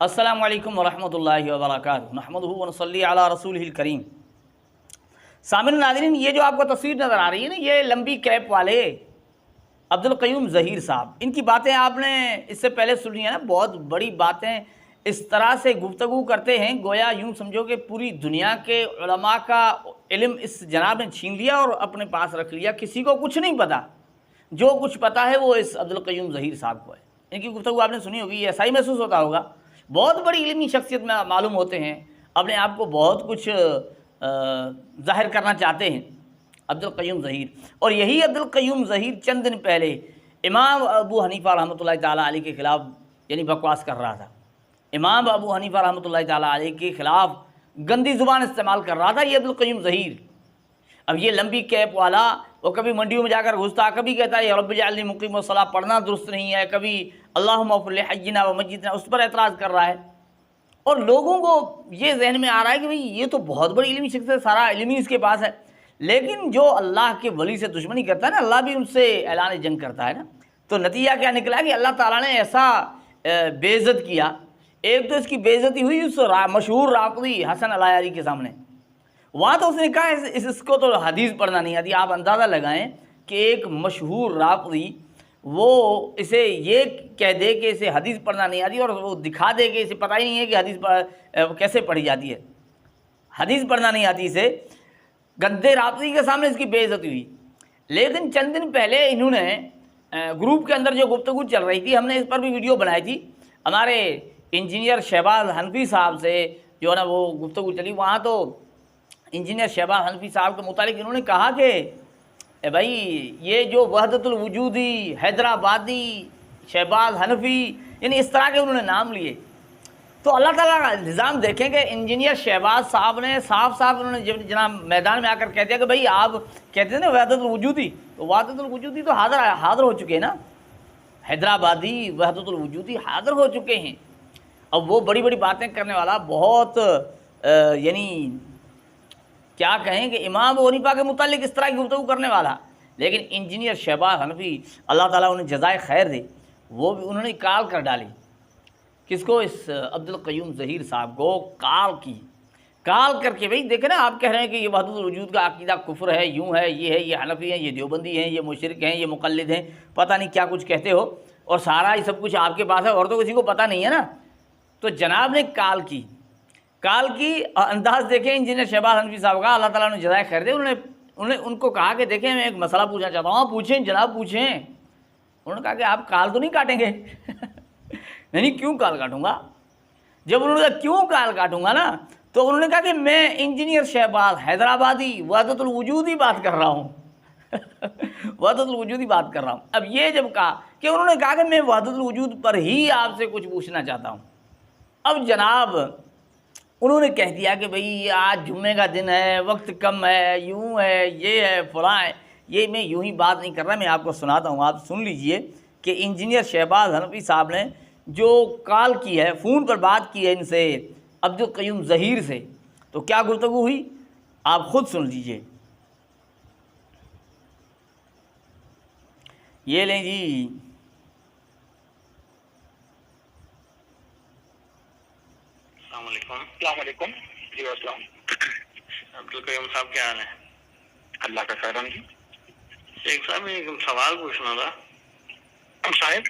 السلام علیکم ورحمۃ اللہ وبرکاتہ، نحمدہ ونصلی علی رسولہ الکریم۔ سامعین ناظرین، یہ جو آپ کو تصویر نظر آ رہی ہے نا، یہ لمبی کیپ والے عبدالقیوم ظہیر صاحب، ان کی باتیں آپ نے اس سے پہلے سنی ہیں نا، بہت بڑی باتیں اس طرح سے گفتگو کرتے ہیں گویا یوں سمجھو کہ پوری دنیا کے علماء کا علم اس جناب نے چھین لیا اور اپنے پاس رکھ لیا، کسی کو کچھ نہیں پتہ، جو کچھ پتہ ہے وہ اس عبدالقیوم ظہیر صاحب کو ہے۔ ان کی گفتگو آپ نے سنی ہوگی، ایسا ہی محسوس ہوتا ہوگا، بہت بڑی علمی شخصیت میں معلوم ہوتے ہیں، اپنے آپ کو بہت کچھ ظاہر کرنا چاہتے ہیں عبدالقیوم ظہیر۔ اور یہی عبدالقیوم ظہیر چند دن پہلے امام ابو حنیفہ رحمۃ اللہ تعالیٰ علیہ کے خلاف یعنی بکواس کر رہا تھا، امام ابو حنیفہ رحمۃ اللہ تعالیٰ علیہ کے خلاف گندی زبان استعمال کر رہا تھا یہ عبدالقیوم ظہیر۔ اب یہ لمبی کیپ والا وہ کبھی منڈیوں میں جا کر گھستا، کبھی کہتا ہے رب اجعلنی مقیم الصلاۃ پڑھنا درست نہیں ہے، کبھی اللہم اغفر لحینا و میتنا اس پر اعتراض کر رہا ہے، اور لوگوں کو یہ ذہن میں آ رہا ہے کہ بھئی یہ تو بہت بڑی علمی شخص ہے، سارا علم ہی اس کے پاس ہے۔ لیکن جو اللہ کے ولی سے دشمنی کرتا ہے نا، اللہ بھی ان سے اعلان جنگ کرتا ہے نا، تو نتیجہ کیا نکلا کہ اللہ تعالیٰ نے ایسا بے عزت کیا۔ ایک تو اس کی بے عزتی ہوئی اس مشہور رافضی حسن العیاری کے سامنے، وہاں تو اس نے کہا اس کو تو حدیث پڑھنا نہیں آتی۔ آپ اندازہ لگائیں کہ ایک مشہور رافضی وہ اسے یہ کہہ دے کہ اسے حدیث پڑھنا نہیں آتی، اور وہ دکھا دے کہ اسے پتہ ہی نہیں ہے کہ حدیث کیسے پڑھی جاتی ہے، حدیث پڑھنا نہیں آتی اسے، گندے رافضی کے سامنے اس کی بے عزتی ہوئی۔ لیکن چند دن پہلے انہوں نے گروپ کے اندر جو گفتگو چل رہی تھی، ہم نے اس پر بھی ویڈیو بنائی تھی، ہمارے انجینئر شہباز حنفی صاحب سے جو ہے نا وہ گفتگو چلی، وہاں تو انجینئر شہباز حنفی صاحب کے متعلق انہوں نے کہا کہ بھائی یہ جو وحدت الوجودی حیدرآبادی شہباز حنفی، یعنی اس طرح کے انہوں نے نام لیے، تو اللہ تعالیٰ کا نظام دیکھیں کہ انجینئر شہباز صاحب نے صاف انہوں نے جناب میدان میں آ کر کہہ دیا کہ بھئی آپ کہتے ہیں نا وحدت الوجودی، تو وحدت الوجودی تو حاضر ہو چکے ہیں نا، حیدرآبادی وحدت الوجودی حاضر ہو چکے ہیں۔ اب وہ بڑی بڑی باتیں کرنے والا بہت یعنی کیا کہیں کہ امام ابو حنیفہ کے متعلق اس طرح کی گفتگو کرنے والا، لیکن انجینئر شہباز حنفی اللہ تعالیٰ انہیں جزائے خیر دے، وہ بھی انہوں نے کال کر ڈالی، کس کو؟ اس عبدالقیوم ظہیر صاحب کو کال کر کے بھئی دیکھیں نا، آپ کہہ رہے ہیں کہ یہ وحدت الوجود کا عقیدہ کفر ہے، یوں ہے، یہ حنفی ہیں، یہ دیوبندی ہیں، یہ مشرک ہیں، یہ مقلد ہیں، پتہ نہیں کیا کچھ کہتے ہو، اور سارا یہ سب کچھ آپ کے پاس ہے اور تو کسی کو پتہ نہیں ہے نا۔ تو جناب نے کال کی انداز دیکھیں انجینئر شہباز حنفی صاحب کا، اللہ تعالیٰ نے جزائے خیر دے، انہوں نے ان کو کہا کہ دیکھیں میں ایک مسئلہ پوچھنا چاہتا ہوں، پوچھیں جناب پوچھیں۔ انہوں نے کہا کہ آپ کال تو نہیں کاٹیں گے؟ نہیں، کیوں کال کاٹوں گا؟ جب انہوں نے کہا کیوں کال کاٹوں گا نا، تو انہوں نے کہا کہ میں انجینئر شہباز حیدرآبادی وحدت الوجودی بات کر رہا ہوں۔ وحدت الوجودی بات کر رہا ہوں۔ اب یہ جب کہا کہ انہوں نے کہا کہ میں وحدت الوجود پر ہی آپ سے کچھ پوچھنا چاہتا ہوں، اب جناب انہوں نے کہہ دیا کہ بھئی آج جمعے کا دن ہے، وقت کم ہے، یوں ہے، یہ ہے، فلاں ہے، یہ میں یوں ہی بات نہیں کر رہا، میں آپ کو سناتا ہوں، آپ سن لیجئے کہ انجینئر شہباز حنفی صاحب نے جو کال کی ہے، فون پر بات کی ہے ان سے، عبدالقیوم ظہیر سے، تو کیا گفتگو ہوئی آپ خود سن لیجئے۔ یہ لیں جی، السلام علیکم جی، السلام عبدالقیوم صاحب، کیا حال ہے؟ اللہ کا کرم جی۔ شیخ صاحب ایک سوال پوچھنا تھا۔ صاحب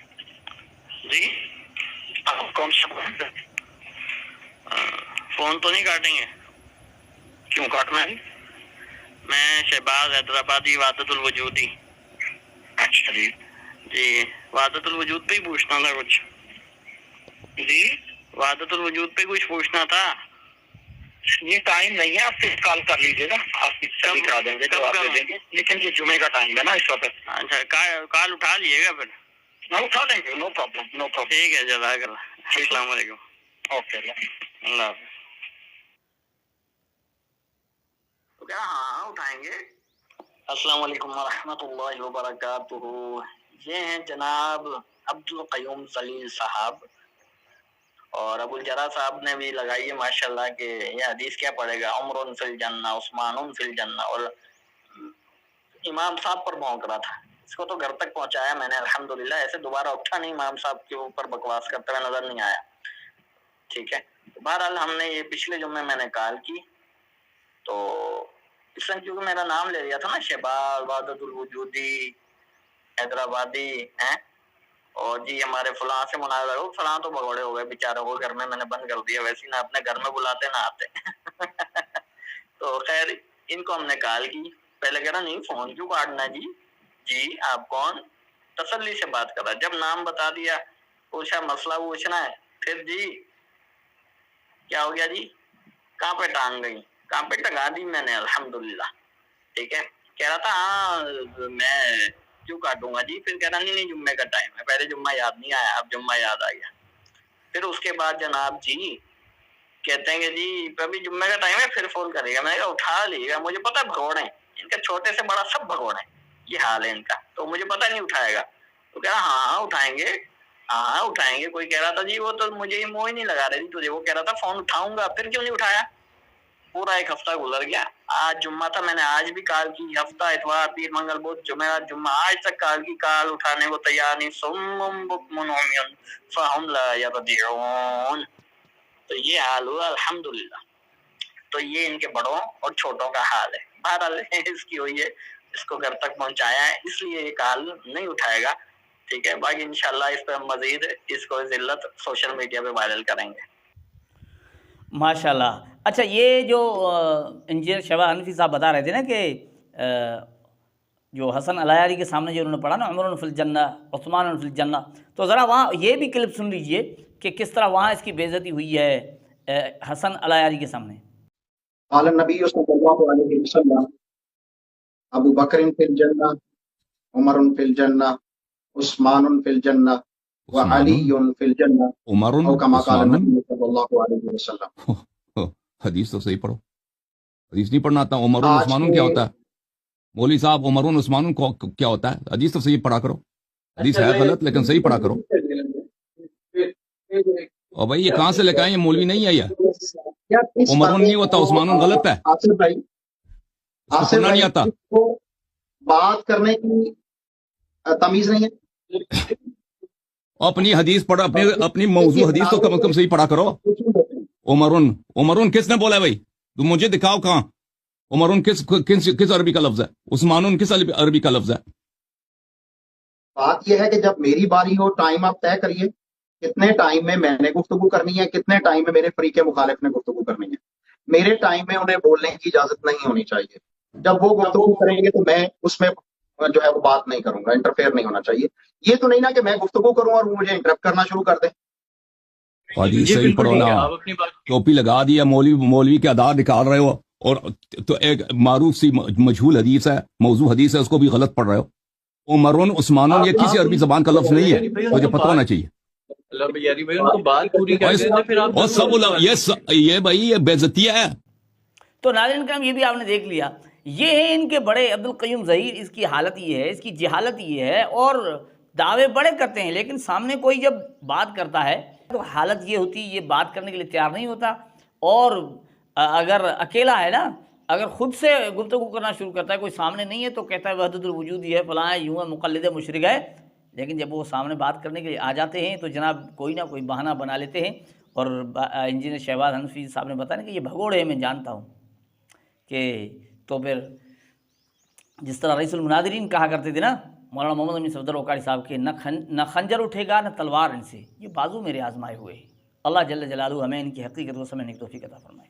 جی، آپ کون سا فون تو نہیں کاٹیں گے؟ کیوں کاٹنا ہے؟ میں شہباز حیدرآبادی وحدت الوجودی۔ اچھا جی جی، وحدت الوجود پہ ہی پوچھنا تھا کچھ۔ جی، وحدت الوجود پہ کچھ پوچھنا تھا۔ یہ ٹائم نہیں ہے، آپ پھر کال کر لیجیے گا، آپ کبھی کرا دیں گے، جواب دے دیں گے، لیکن یہ جمعے کا ٹائم ہے نا اس وقت۔ اچھا، کال اٹھا لیے گا پھر؟ ہم اٹھا لیں گے، نو پرابلم۔ ٹھیک ہے، جزاک اللہ، السلام علیکم۔ اوکے، اللہ حافظ۔ تو کیا ہاں اٹھائیں گے۔ السلام علیکم ورحمۃ اللہ وبرکاتہ۔ یہ ہیں جناب عبدالقیوم ظہیر صاحب، اور ابو الجرا صاحب نے بھی لگائی ہے ماشاءاللہ کہ یہ حدیث کیا پڑے گا، عمر فی الجنہ عثمان فی الجنہ، اور امام صاحب پر بھونک رہا تھا، اس کو تو گھر تک پہنچایا میں نے الحمدللہ، ایسے دوبارہ اٹھا نہیں، امام صاحب کے اوپر بکواس کرتے ہوئے نظر نہیں آیا۔ ٹھیک ہے. بہرحال ہم نے یہ پچھلے جمعے میں نے کال کی تو اس میں کیونکہ میرا نام لے لیا تھا نا، شہباز وحدت الوجودی حیدرآبادی ہیں، اور جی ہمارے فلاں سے مناظرہ ہو، فلاں تو بھگوڑے ہو گئے بیچاروں کو گھر میں نے بند کر دیا، ویسے نہ اپنے گھر میں بلاتے نہ آتے. تو خیر ان کو ہم نے کال کی، پہلے کہہ رہا نہیں فون کیوں کاٹنا جی آپ کون، تسلی سے بات کرا، جب نام بتا دیا پوچھا مسئلہ پوچھنا ہے، پھر جی کیا ہو گیا جی، کہاں پہ ٹانگ گئی، کہاں پہ ٹنگا دی میں نے الحمدللہ. ٹھیک ہے، کہہ رہا تھا ہاں میں کیوں کاٹوں گا جی، پھر کہہ رہا نہیں جمعے کا ٹائم ہے، پہلے جمعہ یاد نہیں آیا، اب جمعہ یاد آ گیا. پھر اس کے بعد جناب جی کہتے ہیں کہ جی ابھی جمعے کا ٹائم ہے پھر فون کرے گا. میں نے کہا اٹھا لیے گا، مجھے پتا بھگوڑ ہیں ان کا، چھوٹے سے بڑا سب بھگوڑ ہیں، یہ حال ہے ان کا، تو مجھے پتا نہیں اٹھائے گا. تو کہہ رہا ہاں اٹھائیں گے، ہاں اٹھائیں گے. کوئی کہہ رہا تھا جی وہ تو مجھے ہی منہ ہی نہیں لگا رہی تجھے، وہ کہہ رہا تھا فون اٹھاؤں گا، پھر کیوں نہیں اٹھایا. پورا ایک ہفتہ گزر گیا، آج جمعہ تھا، میں نے آج بھی کال کی، ہفتہ اتوار پیر منگل بدھ جمعرات جمعہ آج تک کال کی، کال اٹھانے کو تیار نہیں. صم بکم عمی فہم لا یرجعون. تو یہ حال ہوا الحمدللہ. تو یہ ان کے بڑوں اور چھوٹوں کا حال ہے. بہرحال اس کی ہوئی ہے، اس کو گھر تک پہنچایا ہے، اس لیے یہ کال نہیں اٹھائے گا. ٹھیک ہے، باقی انشاءاللہ اس پہ ہم مزید اس کو ذلت سوشل میڈیا پہ وائرل کریں گے. ماشاء اللہ. اچھا یہ جو انجینئر شہباز حنفی صاحب بتا رہے تھے نا کہ جو حسن الایاری کے سامنے جو انہوں نے پڑھا نا عمر فی الجنہ عثمان فی الجنہ، تو ذرا وہاں یہ بھی کلپ سن لیجئے کہ کس طرح وہاں اس کی بے عزتی ہوئی ہے حسن الایاری کے سامنے. قال النبی صلی اللہ علیہ وسلم ابو بکر فی الجنہ عمر فی الجنہ عثمان فی الجنہ وعلی فی الجنہ عمر او کما قال عثمان. النبی صلی اللہ علیہ وسلم. حدیث تو صحیح پڑھو، حدیث نہیں پڑھنا آتا. عمر آج عثمان کے کیا ہوتا ہے مولوی صاحب؟ عمر عثمان کیا ہوتا ہے؟ حدیث تو صحیح پڑھا کرو. حدیث ہے غلط لیکن صحیح پڑھا کرو. اور بھائی یہ کہاں سے لے کے آئے؟ یہ مولوی نہیں ہے، یہ عمر نہیں ہوتا عثمان غلط ہے، آصف بھائی، اس کو آصف پڑھنا بھائی نہیں آتا. کو بات کرنے کی تمیز نہیں ہے. اپنی حدیث پڑھو، اپنی موضوع حدیث تو کم از کم صحیح پڑھا کرو. عمرن کس نے بولا ہے بھائی؟ تم مجھے دکھاؤ کہاں. عمرن کس عربی کا لفظ ہے؟ عثمان کس عربی کا لفظ ہے؟ بات یہ ہے کہ جب میری باری ہو ٹائم آپ طے کریے، کتنے ٹائم میں میں نے گفتگو کرنی ہے، کتنے ٹائم میں میرے فریق مخالف نے گفتگو کرنی ہے. میرے ٹائم میں انہیں بولنے کی اجازت نہیں ہونی چاہیے. جب وہ گفتگو کریں گے تو میں اس میں جو ہے وہ بات نہیں کروں گا، انٹرفیئر نہیں ہونا چاہیے. یہ تو نہیں نا کہ میں گفتگو کروں اور وہ مجھے انٹرپٹ کرنا شروع کر دیں. حدیث صحیح پڑھو نا. ٹوپی لگا دیا، مولوی کے آدھار نکال رہے ہو، اور تو ایک معروف سی مجہول حدیث ہے، موضوع حدیث ہے، اس کو بھی غلط پڑھ رہے ہو. عمرن عثمان یہ کسی عربی زبان کا لفظ نہیں ہے، مجھے پتہ ہونا چاہیے. اور سب یہ بھائی یہ بے عزتی ہے. تو ناظرین کرام یہ بھی آپ نے دیکھ لیا، یہ ہے ان کے بڑے عبد القیوم ظہیر. اس کی حالت یہ ہے، اس کی جہالت یہ ہے، اور دعوے بڑے کرتے ہیں لیکن سامنے کوئی جب بات کرتا ہے تو حالت یہ ہوتی ہے یہ بات کرنے کے لیے تیار نہیں ہوتا. اور اگر اکیلا ہے نا، اگر خود سے گفتگو کرنا شروع کرتا ہے، کوئی سامنے نہیں ہے تو کہتا ہے وحدت الوجود یہ ہے، فلاں ہے، یوں ہے، مقلد مشرک ہے. لیکن جب وہ سامنے بات کرنے کے لیے آ جاتے ہیں تو جناب کوئی نہ کوئی بہانہ بنا لیتے ہیں. اور انجینئر شہباز حنفی صاحب نے بتایا کہ یہ بھگوڑے ہیں، میں جانتا ہوں کہ تو پھر جس طرح رئیس المناظرین کہا کرتے تھے نا مولانا محمد امین صفدر اوقاری صاحب کے، نہ خنجر اٹھے گا نہ تلوار ان سے، یہ بازو میرے آزمائے ہوئے ہیں. اللہ جل جلالہ ہمیں ان کی حقیقت کو سمجھنے کی توفیق عطا فرمائے.